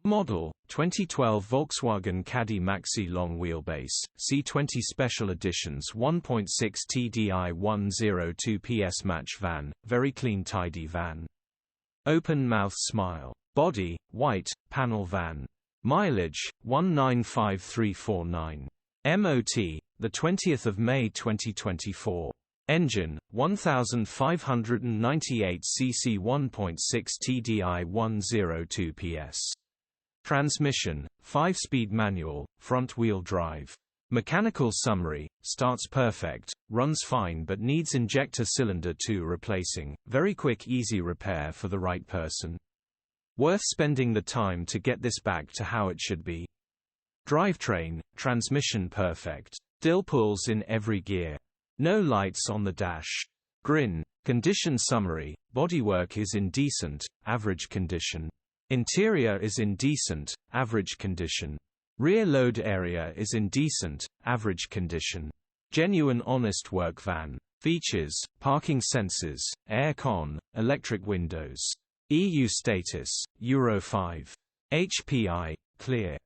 Model, 2012 Volkswagen Caddy Maxi Long Wheelbase, C20 Special Editions 1.6 TDI 102PS Match Van, very clean tidy van. Open mouth smile. Body, white, panel van. Mileage, 195349. MOT, 20 May 2024. Engine, 1598 cc 1.6 TDI 102 PS. Transmission, 5-speed manual, front-wheel drive. Mechanical summary, starts perfect, runs fine but needs injector cylinder 2 replacing, very quick easy repair for the right person. Worth spending the time to get this back to how it should be. Drivetrain, transmission perfect. Dill pulls in every gear. No lights on the dash. Grin. Condition summary, bodywork is in decent, average condition. Interior is in decent, average condition. Rear load area is in decent, average condition. Genuine honest work van. Features, parking sensors, air con, electric windows. EU status, Euro 5. HPI, clear.